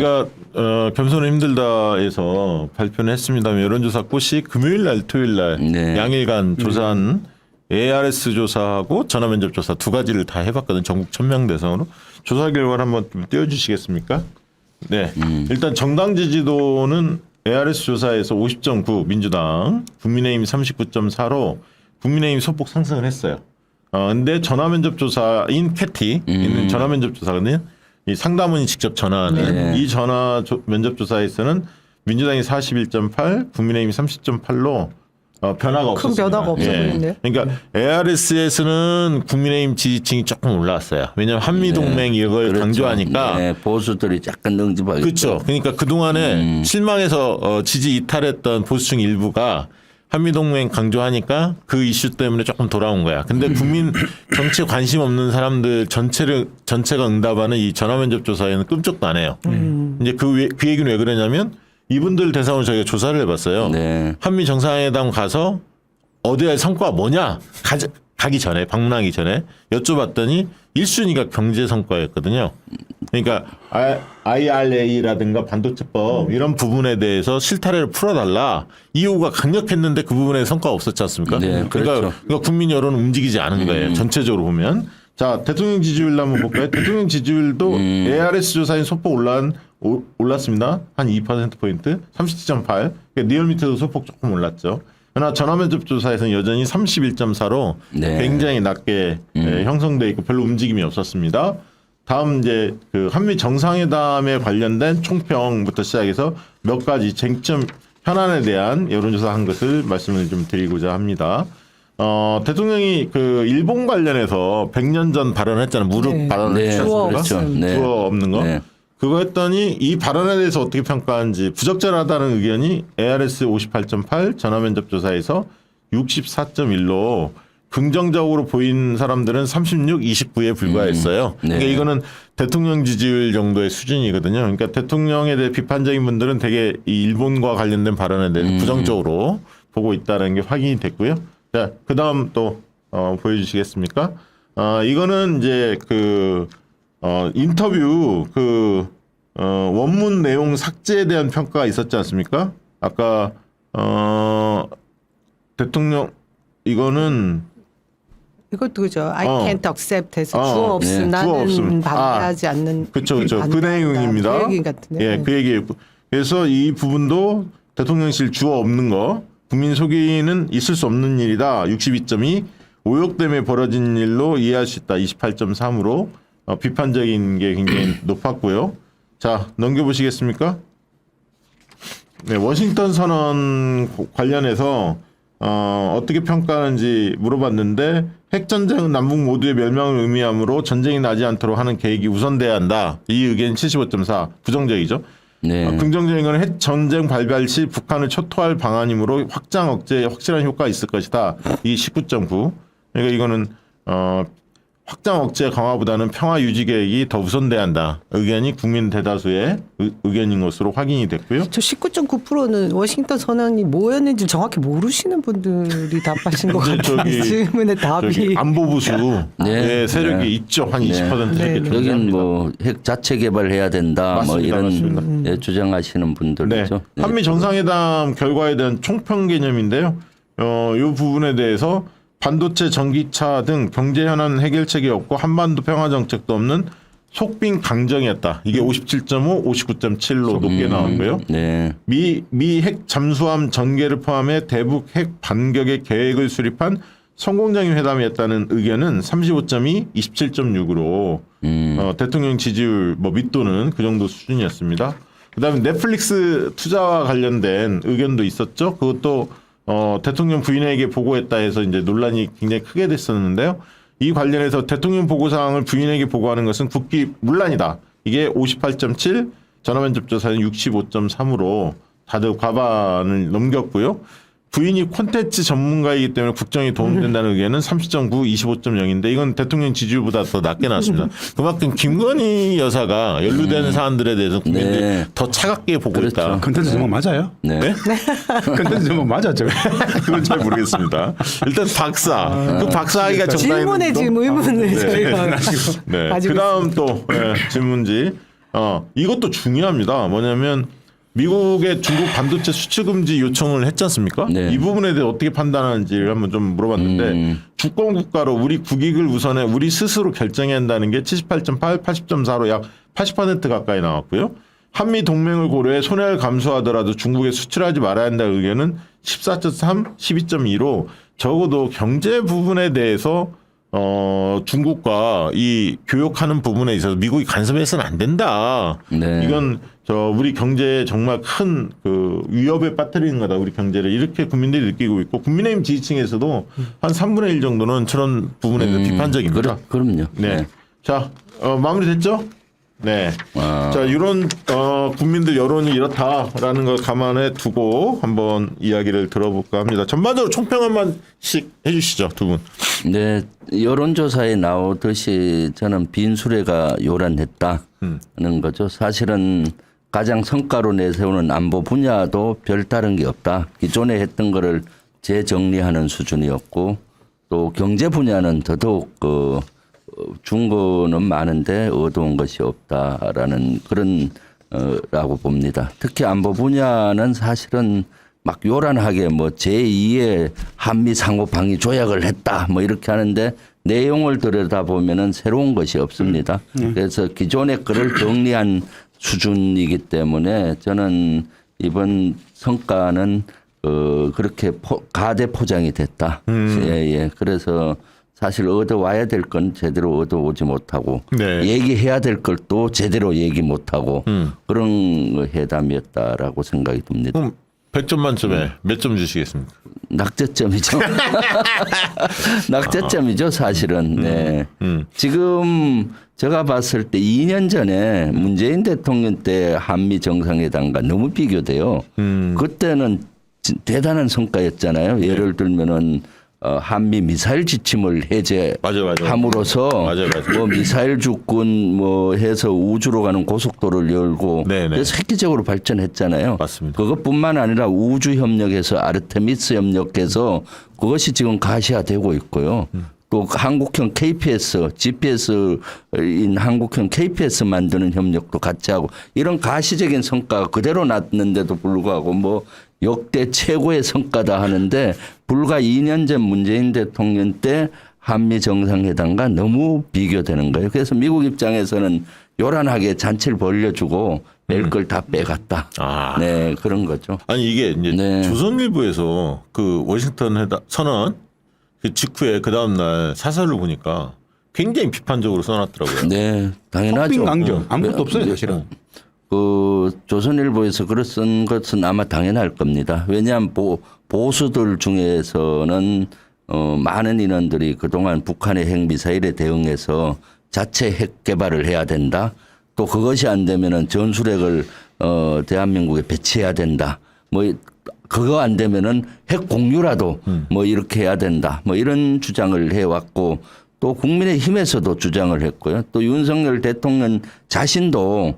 저희가 겸손은 힘들다에서 발표는 했습니다만 여론조사 꽃이 금요일 날 토요일 날 네. 양일간 조사한 ARS 조사하고 전화면접 조사 두 가지를 다 해봤거든. 전국 1000명 대상으로. 조사 결과를 한번 좀 띄워주시겠습니까? 네. 일단 정당 지지도는 ARS 조사에서 50.9 민주당, 국민의힘 39.4로 국민의힘 소폭 상승을 했어요. 근데 전화면접 조사인 캐티 있는 전화면접 조사거든요. 이 상담원이 직접 전화하는 이 전화 면접 조사에서는 민주당이 41.8, 국민의힘이 30.8로 변화가 없었습니다. 큰 변화가 없어 보이는데요. 그러니까 ARS에서는 국민의힘 지지층이 조금 올라왔어요. 왜냐하면 한미동맹 이걸 그렇죠. 강조하니까. 네, 보수들이 약간 응집하겠죠. 그렇죠. 그러니까 그동안에 실망해서 지지 이탈했던 보수층 일부가 한미동맹 강조하니까 그 이슈 때문에 조금 돌아온 거야. 근데 국민 정치에 관심 없는 사람들 전체가 응답하는 이 전화면접 조사에는 끔찍도 안 해요. 이제 그 얘기는 왜 그러냐면 이분들 대상으로 저희가 조사를 해봤어요. 네. 한미 정상회담 가서 어디에 성과가 뭐냐 가기 전에 방문하기 전에 여쭤봤더니 1순위가 경제 성과였거든요. 그러니까 IRA라든가 반도체법 이런 부분에 대해서 실타래를 풀어달라. 이 요구가 강력했는데 그 부분에 성과가 없었지 않습니까? 네, 그렇죠. 그러니까 국민 여론은 움직이지 않은 거예요. 전체적으로 보면. 자, 대통령 지지율 한번 볼까요? 대통령 지지율도 ARS 조사인 소폭 올랐습니다. 한 2%포인트. 37.8. 그러니까 리얼미터도 소폭 조금 올랐죠. 그러나 전화면접 조사에서는 여전히 31.4로 네. 굉장히 낮게 형성돼 있고 별로 움직임이 없었습니다. 다음 이제 그 한미 정상회담에 관련된 총평부터 시작해서 몇 가지 쟁점 현안에 대한 여론조사한 것을 말씀을 좀 드리고자 합니다. 대통령이 그 일본 관련해서 100년 전 발언했잖아요. 무릎 네. 발언을 네, 했습니까? 그렇죠. 네. 주어 없는 거. 네. 그거 했더니 이 발언에 대해서 어떻게 평가하는지 부적절하다는 의견이 ARS 58.8 전화면접 조사에서 64.1로 긍정적으로 보인 사람들은 36, 29에 불과했어요. 네. 그러니까 이거는 대통령 지지율 정도의 수준이거든요. 그러니까 대통령에 대해 비판적인 분들은 되게 이 일본과 관련된 발언에 대해서 부정적으로 보고 있다는 게 확인이 됐고요. 자, 그다음 또 보여주시겠습니까? 이거는 이제 그 인터뷰 그 원문 내용 삭제에 대한 평가가 있었지 않습니까? 아까 대통령 이거는 이것도 그죠. I can't accept 해서 주어 네. 없음 주어 나는 없음. 반대하지 않는. 그렇죠. 그 반대한다. 내용입니다. 그 얘기 같은데. 예, 그 얘기였고. 그래서 이 부분도 대통령실 주어 없는 거 국민 속이는 있을 수 없는 일이다. 62.2 오역 때문에 벌어진 일로 이해할 수 있다. 28.3으로 비판적인 게 굉장히 높았고요. 자, 넘겨보시겠습니까? 네, 워싱턴 선언 관련해서 어떻게 평가하는지 물어봤는데 핵전쟁은 남북 모두의 멸망을 의미하므로 전쟁이 나지 않도록 하는 계획이 우선돼야 한다. 이 의견 75.4 부정적이죠. 네. 긍정적인 건 핵전쟁 발발 시 북한을 초토할 방안이므로 확장 억제에 확실한 효과가 있을 것이다. 이 19.9. 그러니까 이거는 확장 억제 강화보다는 평화 유지 계획이 더 우선돼야 한다. 의견이 국민 대다수의 의견인 것으로 확인이 됐고요. 저 19.9%는 워싱턴 선언이 뭐였는지 정확히 모르시는 분들이 답하신 것 근데 같아요. 저기- 질문의 답이. 저기 안보부수 네. 세력이 네. 있죠. 한 20% 네. 이렇게 네. 여긴 존재합니다. 뭐 핵 자체 개발해야 된다. 맞습니다. 뭐 이런 맞습니다. 예, 주장하시는 네. 분들이죠. 네. 한미 정상회담 결과에 대한 총평 개념인데요. 이 부분에 대해서 반도체, 전기차 등 경제 현안 해결책이 없고 한반도 평화 정책도 없는 속빈 강정이었다. 이게 57.5, 59.7로 높게 나왔고요. 네. 미 핵 잠수함 전개를 포함해 대북 핵 반격의 계획을 수립한 성공적인 회담이었다는 의견은 35.2, 27.6으로 대통령 지지율 뭐 밑도는 그 정도 수준이었습니다. 그다음에 넷플릭스 투자와 관련된 의견도 있었죠. 그것도 대통령 부인에게 보고했다 해서 이제 논란이 굉장히 크게 됐었는데요. 이 관련해서 대통령 보고사항을 부인에게 보고하는 것은 국기 문란이다. 이게 58.7, 전화면접 조사는 65.3으로 다들 과반을 넘겼고요. 부인이 콘텐츠 전문가이기 때문에 국정에 도움된다는 의견은 30.9, 25.0인데 이건 대통령 지지율보다 더 낮게 나왔습니다. 그만큼 김건희 여사가 연루되는 사안들에 대해서 국민들이 네. 더 차갑게 보고 있다. 그렇죠. 컨텐츠 제목 맞아요? 네. 컨텐츠 제목 맞았죠? 그건 잘 모르겠습니다. 일단 박사. 그 박사하기가 정당인 질문에 분도- 지금 의문을 저희가 네. 가지고 그다음 또 질문지 이것도 중요합니다. 뭐냐면 미국의 중국 반도체 수출 금지 요청을 했지 않습니까? 네. 이 부분에 대해 어떻게 판단하는지를 한번 좀 물어봤는데 주권 국가로 우리 국익을 우선해 우리 스스로 결정해야 한다는 게 78.8, 80.4로 약 80% 가까이 나왔고요. 한미 동맹을 고려해 손해를 감수하더라도 중국에 수출하지 말아야 한다는 의견은 14.3, 12.2로 적어도 경제 부분에 대해서 중국과 이 교역하는 부분에 있어서 미국이 간섭해서는 안 된다. 네. 이건 우리 경제에 정말 큰 그 위협에 빠뜨리는 거다. 우리 경제를 이렇게 국민들이 느끼고 있고 국민의힘 지지층에서도 한 3분의 1 정도는 저런 부분에 대해 비판적입니다. 그럼요. 네. 자, 마무리됐죠? 네. 아. 자, 이런 국민들 여론이 이렇다라는 걸 감안해 두고 한번 이야기를 들어볼까 합니다. 전반적으로 총평 한 번씩 해주시죠, 두 분. 네, 여론조사에 나오듯이 저는 빈수레가 요란했다는 거죠. 사실은 가장 성과로 내세우는 안보 분야도 별다른 게 없다. 기존에 했던 거를 재정리하는 수준이었고 또 경제 분야는 더더욱 준 거는 많은데 얻어온 것이 없다라는 그런 라고 봅니다. 특히 안보 분야는 사실은 막 요란하게 뭐 제2의 한미 상호 방위 조약을 했다 뭐 이렇게 하는데 내용을 들여다보면은 새로운 것이 없습니다. 그래서 기존의 거를 정리한 수준이기 때문에 저는 이번 성과는 그렇게 가대 포장이 됐다. 예. 그래서 사실 얻어와야 될 건 제대로 얻어오지 못하고 네. 얘기해야 될 걸 또 제대로 얘기 못하고 그런 회담이었다라고 생각이 듭니다. 그럼 100점 만점에 몇 점 주시겠습니까? 낙제점이죠. 낙제점이죠, 사실은. 네. 지금 제가 봤을 때 2년 전에 문재인 대통령 때 한미 정상회담과 너무 비교돼요. 그때는 대단한 성과였잖아요. 예를 들면은 한미 미사일 지침을 해제함으로써 맞아요. 뭐 미사일 주권 뭐 해서 우주로 가는 고속도로를 열고 네네. 그래서 획기적으로 발전했잖아요. 맞습니다. 그것뿐만 아니라 우주 협력에서 아르테미스 협력해서 그것이 지금 가시화되고 있고요. 또 한국형 KPS, GPS인 한국형 KPS 만드는 협력도 같이 하고 이런 가시적인 성과가 그대로 났는데도 불구하고 뭐 역대 최고의 성과다 하는데 불과 2년 전 문재인 대통령 때 한미 정상회담과 너무 비교되는 거예요. 그래서 미국 입장에서는 요란하게 잔치를 벌려주고 낼 걸 다 빼갔다. 네, 그런 거죠. 아니 이게 이제 네. 조선일보에서 그 워싱턴 선언 그 직후에 그 다음 날 사설을 보니까 굉장히 비판적으로 써놨더라고요. 네, 당연하죠. 폭빙 강정 아무것도 없어요 사실은. 그 조선일보에서 글을 쓴 것은 아마 당연할 겁니다. 왜냐하면 보수들 중에서는 많은 인원들이 그동안 북한의 핵미사일에 대응해서 자체 핵 개발을 해야 된다. 또 그것이 안 되면은 전술핵을 대한민국에 배치해야 된다. 뭐 그거 안 되면은 핵 공유라도 뭐 이렇게 해야 된다. 뭐 이런 주장을 해왔고 또 국민의힘에서도 주장을 했고요. 또 윤석열 대통령 자신도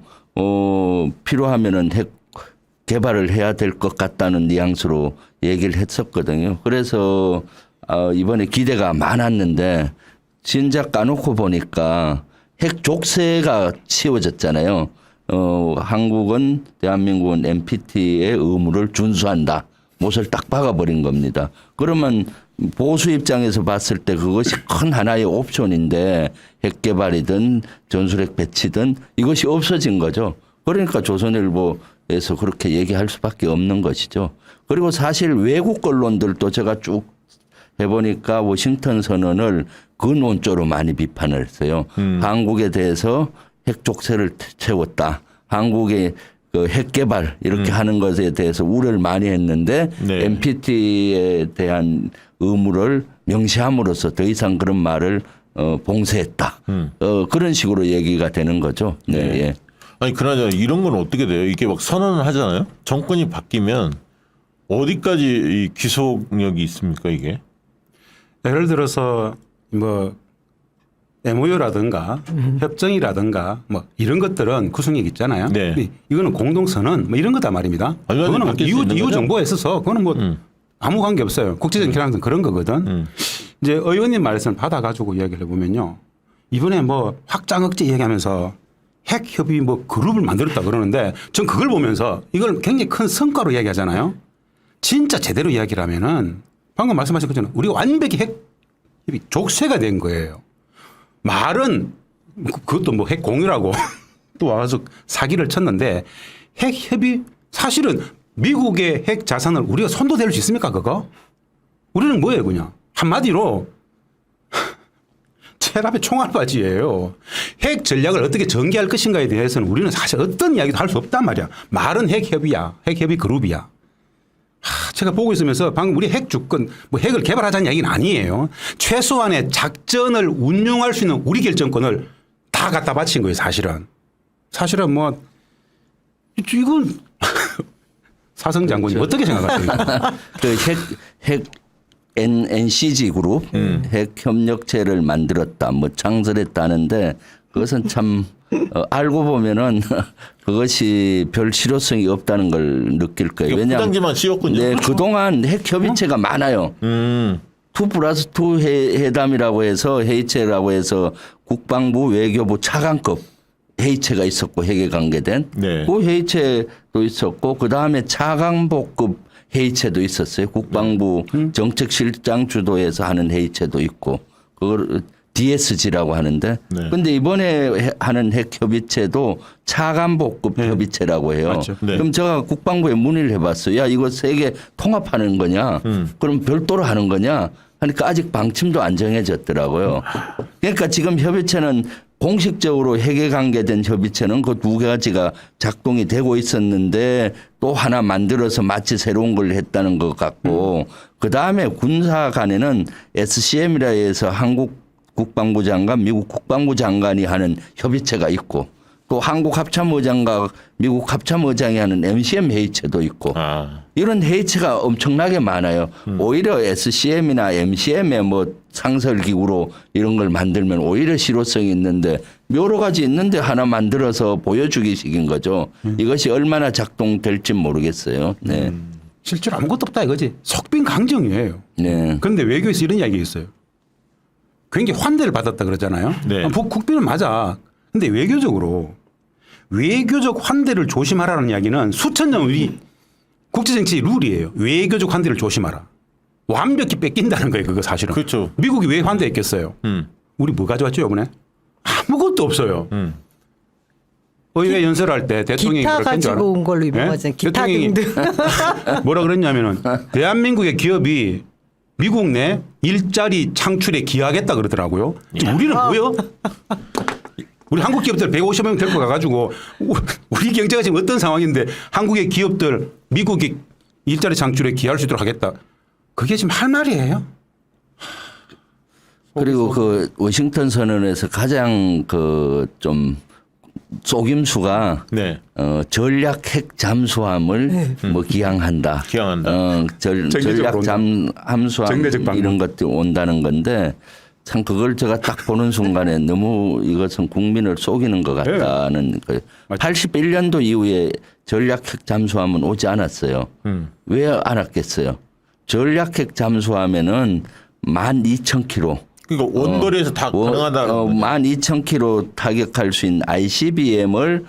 필요하면은 핵 개발을 해야 될 것 같다는 뉘앙스로 얘기를 했었거든요. 그래서 이번에 기대가 많았는데 진작 까놓고 보니까 핵 족쇄가 치워졌잖아요. 한국은 대한민국은 NPT의 의무를 준수한다. 못을 딱 박아버린 겁니다. 그러면 보수 입장에서 봤을 때 그것이 큰 하나의 옵션인데 핵 개발이든 전술핵 배치든 이것이 없어진 거죠. 그러니까 조선일보에서 그렇게 얘기할 수밖에 없는 것이죠. 그리고 사실 외국 언론들도 제가 쭉 해보니까 워싱턴 선언을 근원조로 많이 비판을 했어요. 한국에 대해서 핵 족쇄를 채웠다. 한국의 그 핵 개발 이렇게 하는 것에 대해서 우려를 많이 했는데 네. NPT에 대한 의무를 명시함으로써 더 이상 그런 말을 봉쇄했다. 그런 식으로 얘기가 되는 거죠. 네. 네. 예. 아니 그나저나 이런 건 어떻게 돼요? 이게 막 선언을 하잖아요. 정권이 바뀌면 어디까지 이 귀속력이 있습니까 이게? 예를 들어서 뭐 MOU라든가 협정이라든가 뭐 이런 것들은 구성력 있잖아요. 네. 이거는 공동선언 뭐 이런 거다 말입니다. 얼마든지 그거는 바뀔 수 있는 이후 거죠? 정보에 있어서 그거는 뭐 아무 관계 없어요. 국제적인 결항은 그런 거거든. 이제 의원님 말씀 받아가지고 이야기를 해보면요. 이번에 뭐 확장 억제 얘기하면서 핵 협의 뭐 그룹을 만들었다 그러는데 전 그걸 보면서 이걸 굉장히 큰 성과로 이야기하잖아요. 진짜 제대로 이야기를 하면은 방금 말씀하신 것처럼 우리가 완벽히 핵 협의 족쇄가 된 거예요. 말은 그것도 뭐 핵 공유라고 또 와서 사기를 쳤는데 핵 협의 사실은 미국의 핵 자산을 우리가 손도 댈 수 있습니까 그거? 우리는 뭐예요 그냥 한마디로 체납의 총알바지예요. 핵 전략을 어떻게 전개할 것인가에 대해서는 우리는 사실 어떤 이야기도 할 수 없단 말이야. 말은 핵 협의야. 핵 협의 그룹이야. 제가 보고 있으면서 방금 우리 핵 주권, 뭐 핵을 개발하자는 이야기는 아니에요. 최소한의 작전을 운용할 수 있는 우리 결정권을 다 갖다 바친 거예요, 사실은. 사실은 뭐, 이건 사성 장군이 그렇죠. 어떻게 생각하세요? 핵 NCG 그룹 핵 협력체를 만들었다, 뭐 창설했다는데 그것은 참 알고 보면은 그것이 별 실효성이 없다는 걸 느낄 거예요. 이게 왜냐하면 포장지만 씌웠군요. 네, 그동안 핵 협의체가 많아요. 2+2 회담이라고 해서 회의체라고 해서 국방부 외교부 차관급 회의체가 있었고 핵에 관계된 네. 그 회의체도 있었고 그다음에 차관복급 회의체도 있었어요. 국방부 정책실장 주도해서 하는 회의체도 있고 그걸 DSG라고 하는데 네. 근데 이번에 하는 핵 협의체도 차관복급 협의체라고 해요. 맞죠. 네. 그럼 제가 국방부에 문의를 해봤어요. 야 이거 세 개 통합하는 거냐? 그럼 별도로 하는 거냐? 하니까 아직 방침도 안 정해졌더라고요. 그러니까 지금 협의체는 공식적으로 핵에 관계된 협의체는 그 두 가지가 작동이 되고 있었는데 또 하나 만들어서 마치 새로운 걸 했다는 것 같고 그다음에 군사 간에는 SCM이라 해서 한국 국방부 장관, 미국 국방부 장관이 하는 협의체가 있고 또 한국 합참의장과 미국 합참의장이 하는 MCM 회의체도 있고 이런 회의체가 엄청나게 많아요. 오히려 SCM이나 MCM의 뭐 상설기구로 이런 걸 만들면 오히려 실효성이 있는데 여러 가지 있는데 하나 만들어서 보여주기식인 거죠. 이것이 얼마나 작동될지 모르겠어요. 네. 실제로 아무것도 없다 이거지. 속빈 강정이에요. 네. 그런데 외교에서 이런 이야기 있어요. 굉장히 환대를 받았다 그러잖아요. 네. 국빈은 맞아. 근데 외교적으로 외교적 환대를 조심하라는 이야기는 수천 년 우리 국제정치 룰이에요. 외교적 환대를 조심하라. 완벽히 뺏긴다는 거예요. 그거 사실은. 그렇죠. 미국이 왜 환대했겠어요? 우리 뭐 가져왔죠 이번에? 아무것도 없어요. 의회 연설할 때 대통령이 기타 뭐라 했는지 알아? 가지고 온 걸로 유명하잖아요. 예? 기타 대통령이 등등. 뭐라 그랬냐면은 대한민국의 기업이 미국 내 일자리 창출에 기여하겠다 그러더라고요. 우리는 뭐요? 우리 한국 기업들 150명 데리고 가가지고 우리 경제가 지금 어떤 상황인데 한국의 기업들 미국이 일자리 창출에 기여할 수 있도록 하겠다. 그게 지금 할 말이에요? 그리고 그 워싱턴 선언에서 가장 그 좀 속임수가 네. 전략 핵 잠수함을 뭐 기항한다. 기항한다. 전략 잠수함 정례적 방문. 이런 것들이 온다는 건데 참 그걸 제가 딱 보는 순간에 너무 이것은 국민을 속이는 것 같다는 그 81년도 이후에 전략 핵 잠수함은 오지 않았어요. 왜 안 왔겠어요? 전략 핵 잠수함에는 12,000km 그러니까 원거리에서 다 가능하다. 12,000km 타격할 수 있는 ICBM을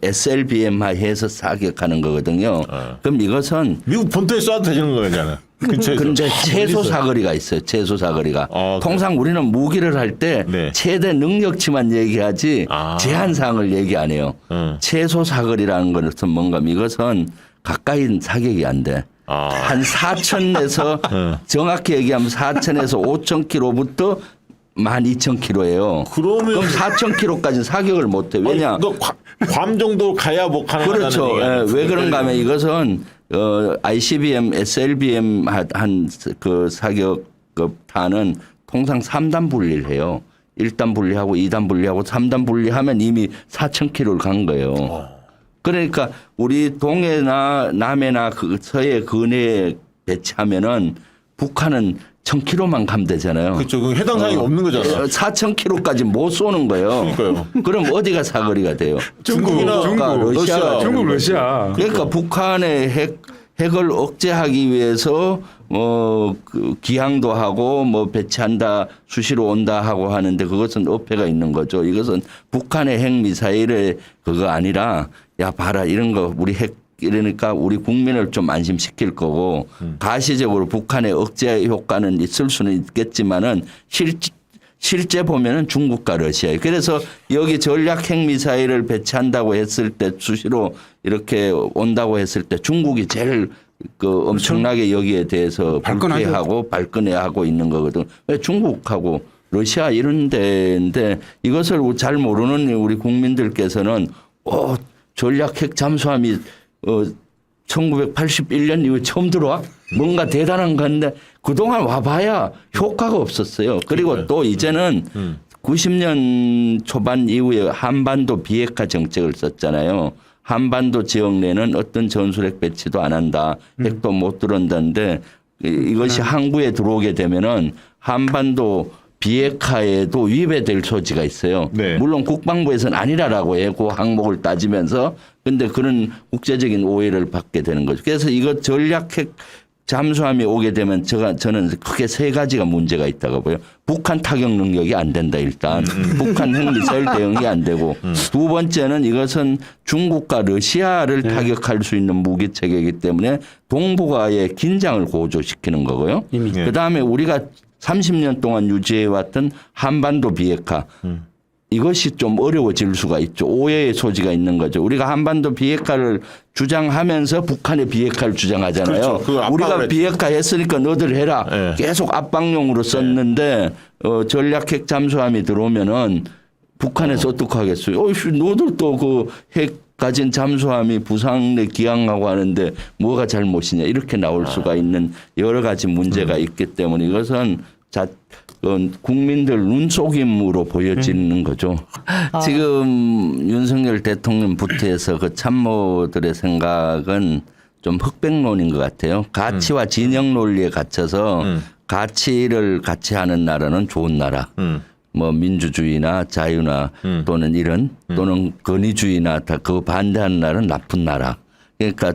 SLBM화해서 사격하는 거거든요. 그럼 이것은 미국 본토에 쏴도 되는 거잖아요. 그런데 최소 사거리가 있어요. 최소 사거리가. 통상 우리는 무기를 할 때 네. 최대 능력치만 얘기하지 제한 사항을 얘기 안 해요. 최소 사거리라는 것은 뭔가 하면 이것은 가까이 사격이 안 돼. 한 4,000에서 정확히 얘기하면 4,000에서 5,000km부터 12,000km예요. 그럼 4,000km까지 사격을 못 해. 왜냐? 괌 정도 가야 뭐 가능하다는 그렇죠. 얘기야. 왜 그런가 하면 이것은 ICBM, SLBM 한 그 사격급 탄은 통상 3단 분리를 해요. 1단 분리하고 2단 분리하고 3단 분리하면 이미 4,000km를 간 거예요. 그러니까 우리 동해나 남해나 그 서해 근해에 배치하면은 북한은 1,000km만 가면 되잖아요. 그렇죠. 그 해당 사항이 없는 거잖아. 4,000km까지 못 쏘는 거예요. 그러니까요. 그럼 어디가 사거리가 돼요? 중국이나 러시아. 중국, 러시아. 그러니까 북한의 핵을 억제하기 위해서 그 기항도 하고 뭐 배치한다 수시로 온다 하고 하는데 그것은 어폐가 있는 거죠. 이것은 북한의 핵미사일의 그거 아니라 야 봐라 이런 거 우리 핵 이러니까 우리 국민을 좀 안심시킬 거고 가시적으로 북한의 억제 효과는 있을 수는 있겠지만은 실제 보면은 중국과 러시아. 그래서 여기 전략 핵미사일을 배치한다고 했을 때 수시로 이렇게 온다고 했을 때 중국이 제일 그 엄청나게 여기에 대해서 불쾌하고 발끈해하고 있는 거거든. 왜 중국하고 러시아 이런 데인데 이것을 잘 모르는 우리 국민들께서는 전략 핵 잠수함이 1981년 이후에 처음 들어와? 뭔가 대단한 건데 그동안 와봐야 효과가 없었어요. 그리고 또 이제는 90년 초반 이후에 한반도 비핵화 정책을 썼잖아요. 한반도 지역 내는 어떤 전술핵 배치도 안 한다. 핵도 못 들어온다는데 이것이 항구에 들어오게 되면은 한반도 비핵화에도 위배될 소지가 있어요. 네. 물론 국방부에서는 아니라라고 해 그 항목을 따지면서 근데 그런 국제적인 오해를 받게 되는 거죠. 그래서 이거 전략핵 잠수함이 오게 되면 저는 크게 세 가지가 문제가 있다고 보여요. 북한 타격 능력이 안 된다 일단. 북한 핵미사일 대응이 안 되고 두 번째는 이것은 중국과 러시아를 타격할 수 있는 무기 체계이기 때문에 동북아의 긴장을 고조시키는 거고요. 그다음에 우리가 30년 동안 유지해왔던 한반도 비핵화 이것이 좀 어려워질 수가 있죠. 오해의 소지가 있는 거죠. 우리가 한반도 비핵화를 주장하면서 북한의 비핵화를 주장하잖아요. 그렇죠. 우리가 비핵화 했으니까 너들 해라. 네. 계속 압박용으로 썼는데 전략핵 잠수함이 들어오면은 북한에서 어떻게 하겠어요? 너들 또 그 핵 가진 잠수함이 부상에 기항하고 하는데 뭐가 잘못이냐 이렇게 나올 수가 있는 여러 가지 문제가 있기 때문에 이것은 국민들 눈속임으로 보여지는 거죠. 지금 윤석열 대통령 부태에서 그 참모들의 생각은 좀 흑백론인 것 같아요. 가치와 진영 논리에 갇혀서 가치를 같이 하는 나라는 좋은 나라. 뭐 민주주의나 자유나 또는 이런 또는 권위주의나 다 그거 반대하는 나라는 나쁜 나라. 그러니까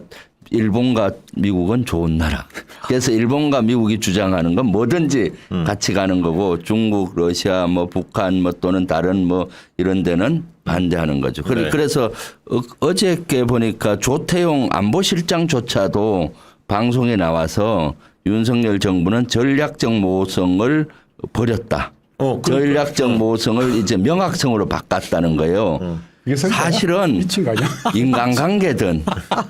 일본과 미국은 좋은 나라. 그래서 일본과 미국이 주장하는 건 뭐든지 같이 가는 거고 중국, 러시아, 뭐 북한 뭐 또는 다른 뭐 이런 데는 반대하는 거죠. 네. 그래서 어저께 보니까 조태용 안보실장조차도 방송에 나와서 윤석열 정부는 전략적 모호성을 버렸다. 전략적 모호성을 이제 명확성으로 바꿨다는 거예요. 사실은 미친 거 아니야? 인간관계든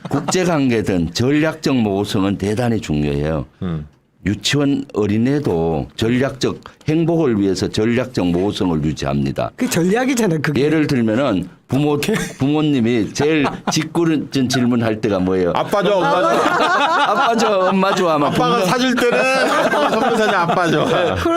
국제관계든 전략적 모호성은 대단히 중요해요. 유치원 어린애도 전략적 행복을 위해서 전략적 모호성을 유지합니다. 그 전략이잖아요. 그게. 예를 들면은 부모님이 제일 짓궂은 질문할 때가 뭐예요? 아빠 줘, 엄마 줘. 아빠 줘, 엄마 줘 하면 아빠가 사줄 때는 아빠가 선물 사냐 아빠 줘.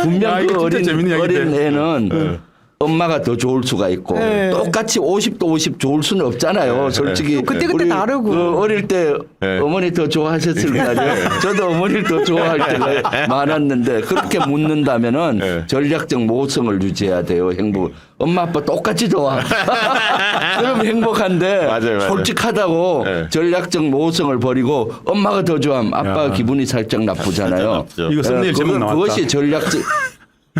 분명 그 이거 진짜 재밌는 이야기인데. 어린 애는 엄마가 더 좋을 수가 있고 네. 똑같이 50도 50 좋을 수는 없잖아요. 솔직히 그때그때 우리 다르고. 그 어릴 때 네. 어머니 더 좋아하셨을 거 아니에요. 저도 어머니를 더 좋아할 때가 많았는데 그렇게 묻는다면은 네. 전략적 모호성을 유지해야 돼요. 행복. 엄마 아빠 똑같이 좋아. 그럼 행복한데 맞아요. 솔직하다고 네. 전략적 모호성을 버리고 엄마가 더 좋아하면 아빠가 기분이 살짝 나쁘잖아요. 이거 썸네일 제목 나왔다. 그것이 전략적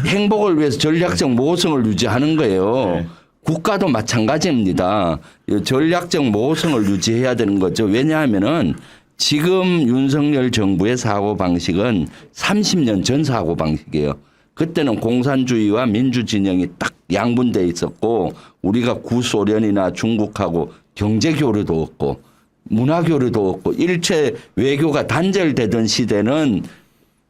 행복을 위해서 전략적 모호성을 유지하는 거예요. 국가도 마찬가지입니다. 전략적 모호성을 유지해야 되는 거죠. 왜냐하면은 지금 윤석열 정부의 사고방식은 30년 전 사고방식이에요. 그때는 공산주의와 민주 진영이 딱 양분돼 있었고 우리가 구소련이나 중국하고 경제 교류도 없고 문화 교류도 없고 일체 외교가 단절되던 시대는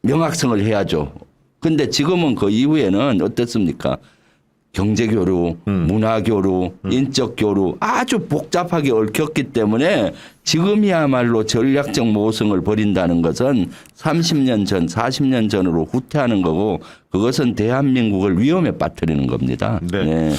명확성을 해야죠. 근데 지금은 그 이후에는 어떻습니까? 경제교류, 문화교류, 인적교류 아주 복잡하게 얽혔기 때문에 지금이야말로 전략적 모호성을 버린다는 것은 30년 전, 40년 전으로 후퇴하는 거고 그것은 대한민국을 위험에 빠뜨리는 겁니다. 네. 네.